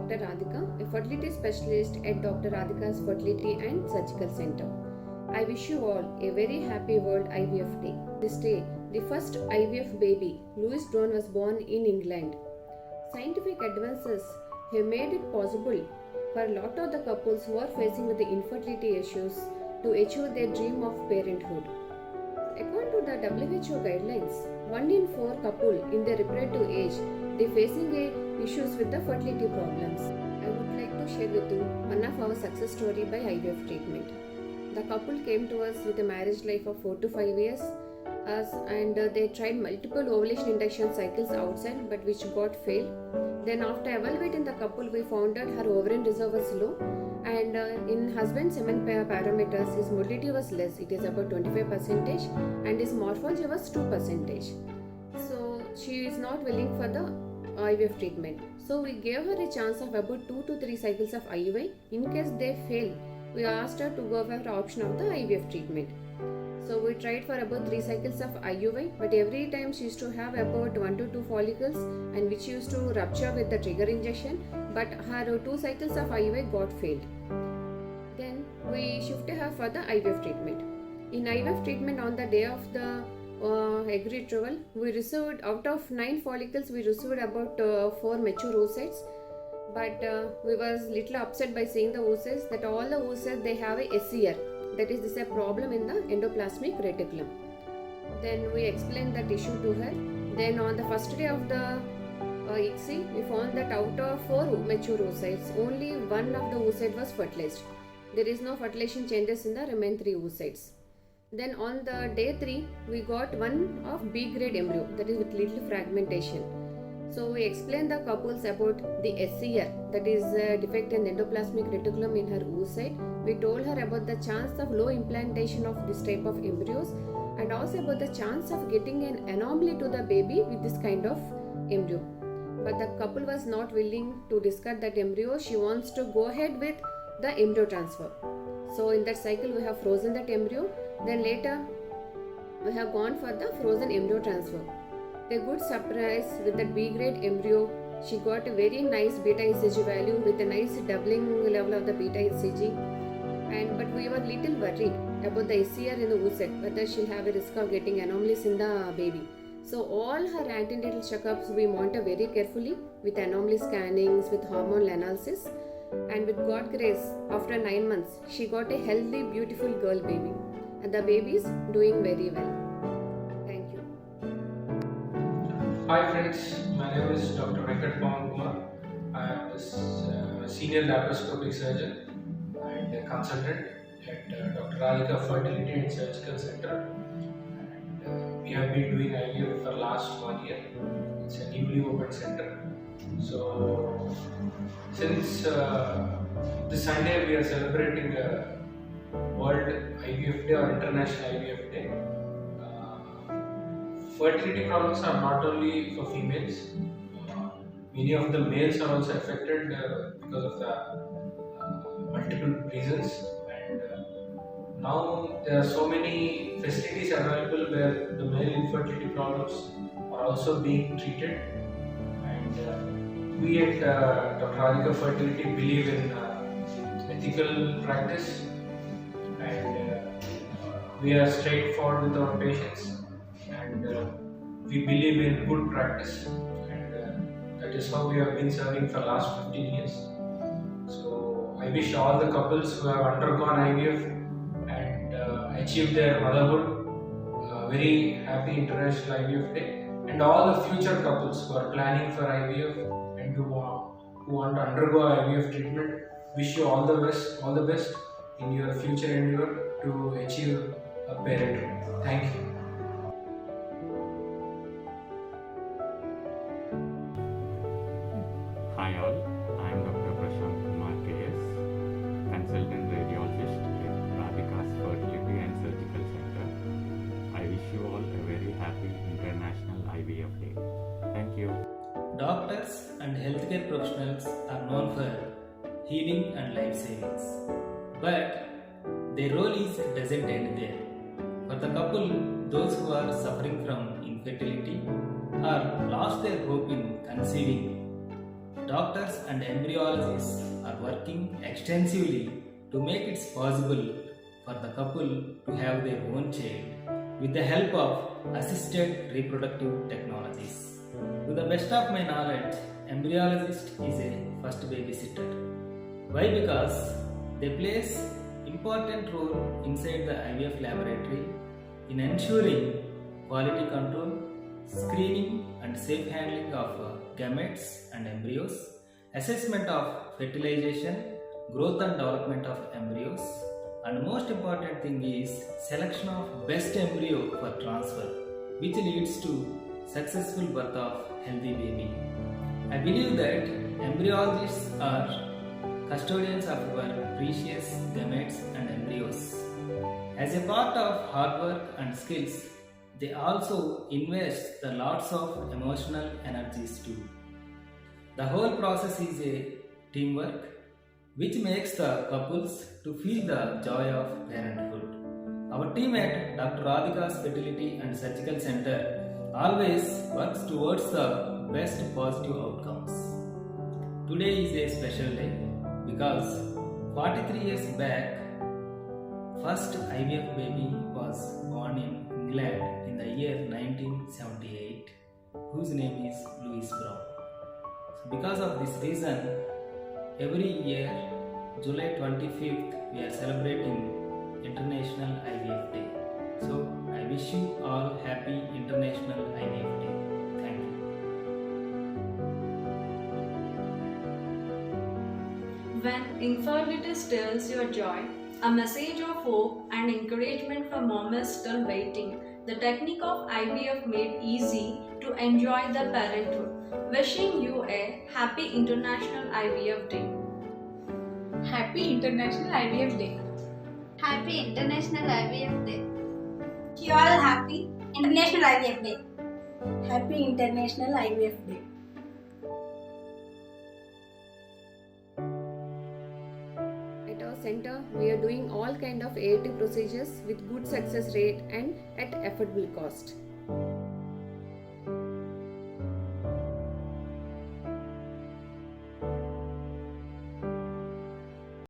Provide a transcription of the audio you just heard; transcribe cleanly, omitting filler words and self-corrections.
Dr. Radhika, a fertility specialist at Dr. Radhika's Fertility and Surgical Center. I wish you all a very happy World IVF Day. This day, the first IVF baby, Louis Brown, was born in England. Scientific advances have made it possible for a lot of the couples who are facing with the infertility issues to achieve their dream of parenthood. According to the WHO guidelines, 1 in 4 couple in their reproductive age they facing issues with the fertility problems. I would like to share with you one of our success story by IVF treatment. The couple came to us with a marriage life of 4 to 5 years and they tried multiple ovulation induction cycles outside but which got failed. Then after evaluating the couple, we found that her ovarian reserve was low and in husband's semen parameters his motility was less. It is about 25% and his morphology was 2%. So she is not willing for the IVF treatment. So we gave her a chance of about 2 to 3 cycles of IUI. In case they fail, we asked her to go for the option of the IVF treatment. So we tried for about 3 cycles of IUI, but every time she used to have about 1 to 2 follicles and which used to rupture with the trigger injection, but her 2 cycles of IUI got failed. Then we shifted her for the IVF treatment. In IVF treatment, on the day of the egg retrieval, we received out of 9 follicles, we received about 4 mature oocytes. But we was little upset by seeing the oocytes that all the oocytes they have a SCR. That is, this is a problem in the endoplasmic reticulum. Then we explained that issue to her. Then on the first day of the ICSI, we found that out of 4 mature oocytes, only 1 of the oocyte was fertilized. There is no fertilization changes in the remaining 3 oocytes. Then on the day 3, we got 1 of B grade embryo, that is with little fragmentation. So we explained the couples about the SCR, that is defect in endoplasmic reticulum in her oocyte. We told her about the chance of low implantation of this type of embryos and also about the chance of getting an anomaly to the baby with this kind of embryo. But the couple was not willing to discard that embryo. She wants to go ahead with the embryo transfer. So in that cycle we have frozen that embryo. Then later we have gone for the frozen embryo transfer. A good surprise with that B grade embryo. She got a very nice beta ECG value with a nice doubling level of the beta ECG. But we were little worried about the SCR in the oocyte, whether she'll have a risk of getting anomalies in the baby. So all her antenatal checkups we monitor very carefully with anomaly scannings, with hormonal analysis. And with God's grace, after 9 months, she got a healthy, beautiful girl baby. And the baby is doing very well. Thank you. Hi friends, my name is Dr. Venkat Pawan Kumar. I am a senior laparoscopic surgeon and a consultant at Dr. Radhika Fertility and Surgical Center. And we have been doing IVF for last 1 year. It's a newly opened center. So since this Sunday we are celebrating World IVF Day or International IVF Day. Fertility problems are not only for females. Many of the males are also affected because of the multiple reasons. And now there are so many facilities available where the male infertility problems are also being treated. And we at Dr. Radhika Fertility believe in ethical practice, and we are straightforward with our patients, and we believe in good practice, and that is how we have been serving for last 15 years. So I wish all the couples who have undergone IVF and achieved their motherhood very happy International IVF Day. And all the future couples who are planning for IVF and who want to undergo IVF treatment, wish you all the best in your future endeavor to achieve a parenthood. Thank you. Hi all, I am Dr. Prashant Kumar KS, consultant radiologist at Radhika's Fertility and Surgical Center. I wish you all a very happy International IVF Day. Thank you. Doctors and healthcare professionals are known for healing and life savings, but their role doesn't end there. For the couple, those who are suffering from infertility or lost their hope in conceiving, Doctors and embryologists are working extensively to make it possible for the couple to have their own child with the help of assisted reproductive technologies. To the best of my knowledge, embryologist is a first babysitter. Why? Because they plays important role inside the IVF laboratory in ensuring quality control, screening and safe handling of gametes and embryos, assessment of fertilization, growth and development of embryos, and most important thing is selection of best embryo for transfer, which leads to successful birth of healthy baby. I believe that embryologists are custodians of our precious gametes and embryos. As a part of hard work and skills, they also invest the lots of emotional energies too. The whole process is a teamwork which makes the couples to feel the joy of parenthood. Our team at Dr. Radhika's Fertility and Surgical Center always works towards the best positive outcomes. Today is a special day because 43 years back, first IVF baby was born in England in the year 1978, whose name is Louis Brown. So because of this reason, every year, July 25th, we are celebrating International IVF Day. So I wish you all happy International IVF Day. Thank you. When infertility steals your joy, a message of hope and encouragement for moms still waiting, the technique of IVF made easy to enjoy the parenthood. Wishing you a happy International IVF Day. Happy International IVF Day. Happy International IVF Day. You all happy International IVF Day. Happy International IVF Day. At our center, we are doing all kind of AIT procedures with good success rate and at affordable cost.